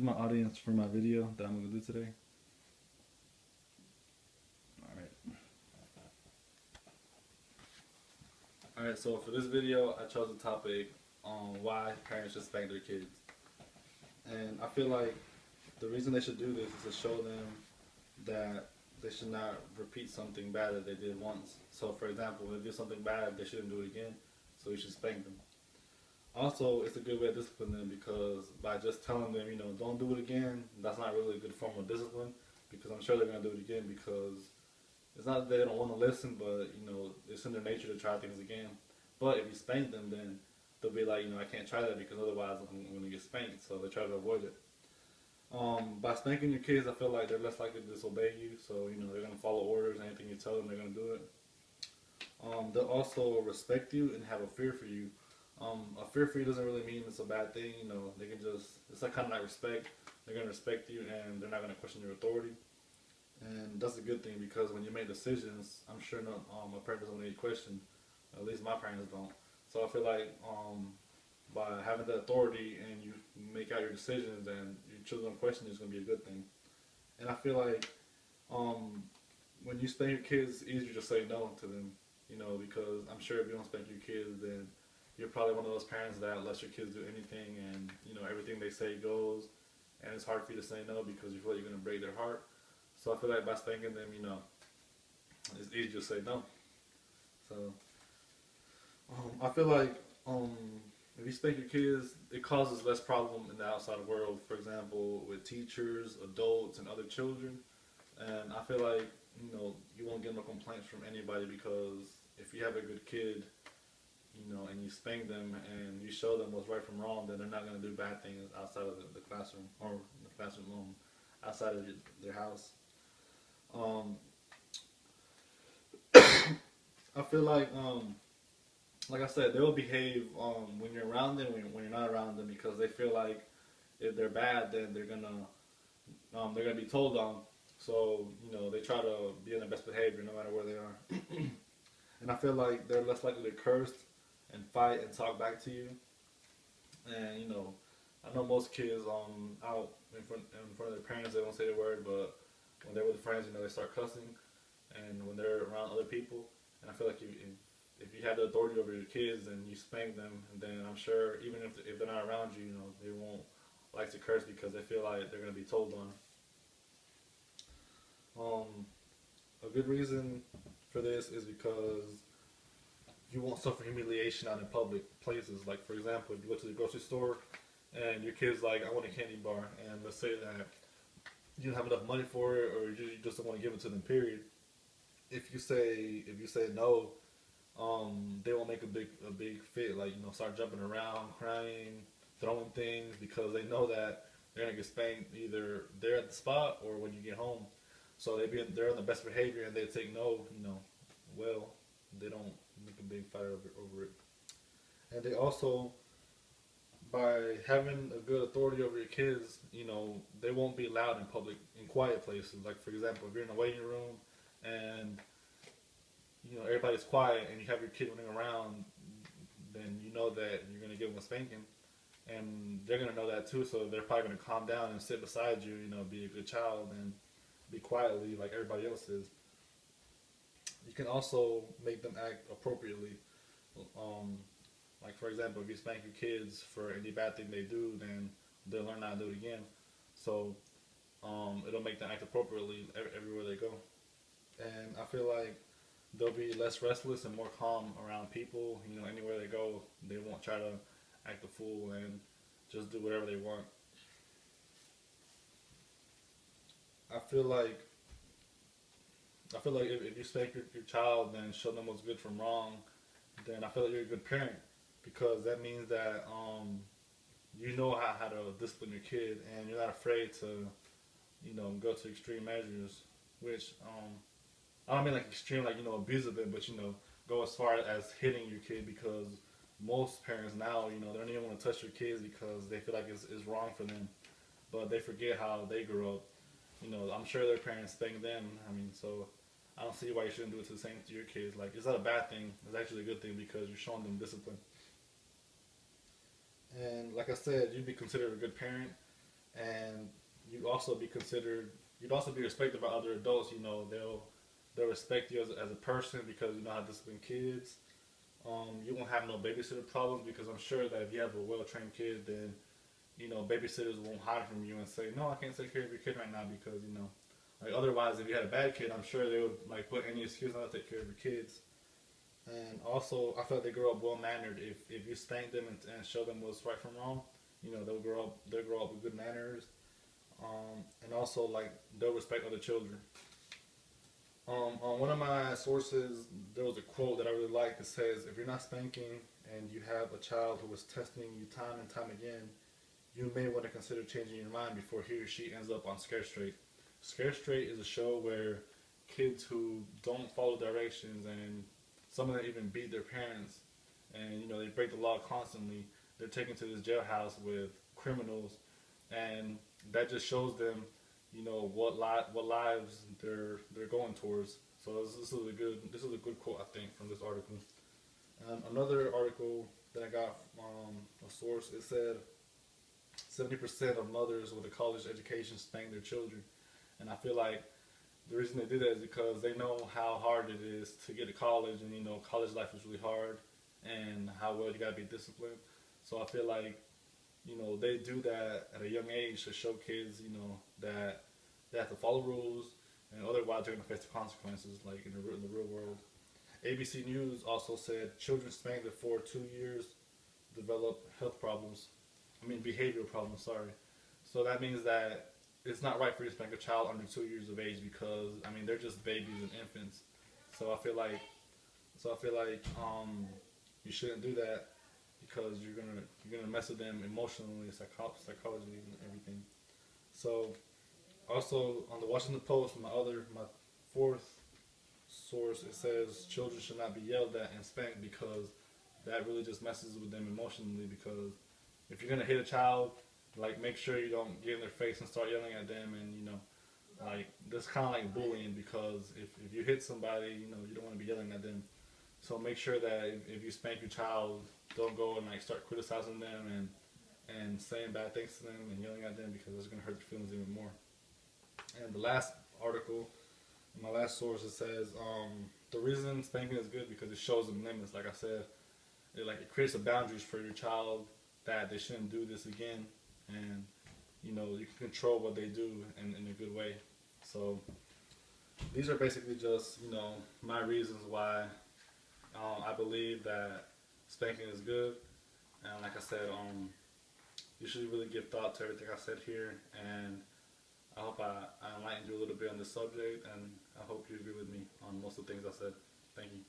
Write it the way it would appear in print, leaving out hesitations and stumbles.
My audience for my video that I'm gonna do today. Alright. Alright, so for this video I chose the topic on why parents should spank their kids. And I feel like the reason they should do this is to show them that they should not repeat something bad that they did once. So for example, if they do something bad, they shouldn't do it again, so you should spank them. Also, it's a good way to discipline them because by just telling them, don't do it again, that's not really a good form of discipline because I'm sure they're going to do it again because it's not that they don't want to listen, but, it's in their nature to try things again. But if you spank them, then they'll be like, I can't try that because otherwise I'm going to get spanked, so they try to avoid it. By spanking your kids, I feel like they're less likely to disobey you, so, they're going to follow orders, anything you tell them, they're going to do it. They'll also respect you and have a fear for you. A fear for you doesn't really mean it's a bad thing, they can it's like kind of like respect. They're going to respect you and they're not going to question your authority. And that's a good thing because when you make decisions, I'm sure a parent doesn't need question. At least my parents don't. So I feel like by having the authority and you make out your decisions and your children question is going to be a good thing. And I feel like when you spank your kids, it's easier to say no to them, because I'm sure if you don't spank your kids, then you're probably one of those parents that lets your kids do anything and, everything they say goes. And it's hard for you to say no because you feel like you're going to break their heart. So I feel like by spanking them, it's easy to say no. So I feel like if you spank your kids, it causes less problem in the outside world. For example, with teachers, adults, and other children. And I feel like you won't get no complaints from anybody because if you have a good kid, and you spank them and you show them what's right from wrong, then they're not going to do bad things outside of the classroom or the classroom outside of their house. I feel like I said, they'll behave when you're around them, when you're not around them, because they feel like if they're bad, then they're gonna be told on. So they try to be in their best behavior no matter where they are. And I feel like they're less likely to curse and fight and talk back to you. And I know most kids out in front of their parents, they don't say the word, but when they're with friends, they start cussing. And when they're around other people, and I feel like if you have the authority over your kids and you spank them, then I'm sure even if they're not around you, they won't like to curse because they feel like they're going to be told on. A good reason for this is because you won't suffer humiliation out in public places. Like, for example, if you go to the grocery store and your kid's like, I want a candy bar, and let's say that you don't have enough money for it or you just don't want to give it to them, period. If you say no, they won't make a big fit, like, start jumping around, crying, throwing things, because they know that they're going to get spanked either there at the spot or when you get home. So they're on the best behavior and they take no, well, they don't make a big fight over it. And they also, by having a good authority over your kids, they won't be loud in public, in quiet places. Like, for example, if you're in a waiting room and, everybody's quiet and you have your kid running around, then you know that you're going to give them a spanking. And they're going to know that too, so they're probably going to calm down and sit beside you, be a good child and be quietly like everybody else is. You can also make them act appropriately. Like, for example, if you spank your kids for any bad thing they do, then they'll learn how to do it again. So it'll make them act appropriately everywhere they go. And I feel like they'll be less restless and more calm around people. Anywhere they go, they won't try to act a fool and just do whatever they want. I feel like if you spank your child and show them what's good from wrong, then I feel like you're a good parent because that means that you know how to discipline your kid and you're not afraid to go to extreme measures, which I don't mean like extreme, like abuse of it, but go as far as hitting your kid, because most parents now they don't even want to touch their kids because they feel like it's wrong for them, but they forget how they grew up. I'm sure their parents spanked them. So I don't see why you shouldn't do it to the same to your kids. Like, it's not a bad thing. It's actually a good thing because you're showing them discipline. And like I said, you'd be considered a good parent, and also be considered. You'd also be respected by other adults. You know, they'll respect you as a person because you know how to discipline kids. You won't have no babysitter problems because I'm sure that if you have a well trained kid, then you know babysitters won't hide from you and say, no, I can't take care of your kid right now because you know, like otherwise, if you had a bad kid, I'm sure they would like put any excuse not to take care of your kids. And also, I feel like they grow up well mannered. If you spank them and show them what's right from wrong, you know they'll grow up with good manners. And also like they'll respect other children. On one of my sources, there was a quote that I really liked that says, "If you're not spanking and you have a child who is testing you time and time again, you may want to consider changing your mind before he or she ends up on Scare Straight." Scare Straight is a show where kids who don't follow directions and some of them even beat their parents and you know they break the law constantly. They're taken to this jailhouse with criminals, and that just shows them, you know, what lives they're going towards. So this is a good quote I think from this article. Another article that I got from a source, it said 70% of mothers with a college education spank their children, and I feel like the reason they do that is because they know how hard it is to get to college, and you know college life is really hard, and how well you gotta be disciplined. So I feel like you know they do that at a young age to show kids, you know, that they have to follow rules, and otherwise they're gonna face the consequences, like in the real world. ABC News also said children spanked before 2 years develop health problems. I mean behavioral problems. Sorry. So that means that it's not right for you to spank a child under 2 years of age because I mean they're just babies and infants. So I feel like you shouldn't do that because you're gonna mess with them emotionally, psychologically, and everything. So also on the Washington Post, my fourth source, it says children should not be yelled at and spanked because that really just messes with them emotionally. Because if you're gonna hit a child, like make sure you don't get in their face and start yelling at them, and you know, like that's kind of like bullying because if you hit somebody, you know, you don't want to be yelling at them. So make sure that if you spank your child, don't go and like start criticizing them and saying bad things to them and yelling at them because it's gonna hurt their feelings even more. And the last article, my last source, it says the reason spanking is good because it shows them limits. Like I said, it creates a boundaries for your child that they shouldn't do this again, and you know you can control what they do in a good way. So these are basically just you know my reasons why I believe that spanking is good, and like I said, you should really give thought to everything I said here, and I hope I enlightened you a little bit on this subject, and I hope you agree with me on most of the things I said. Thank you.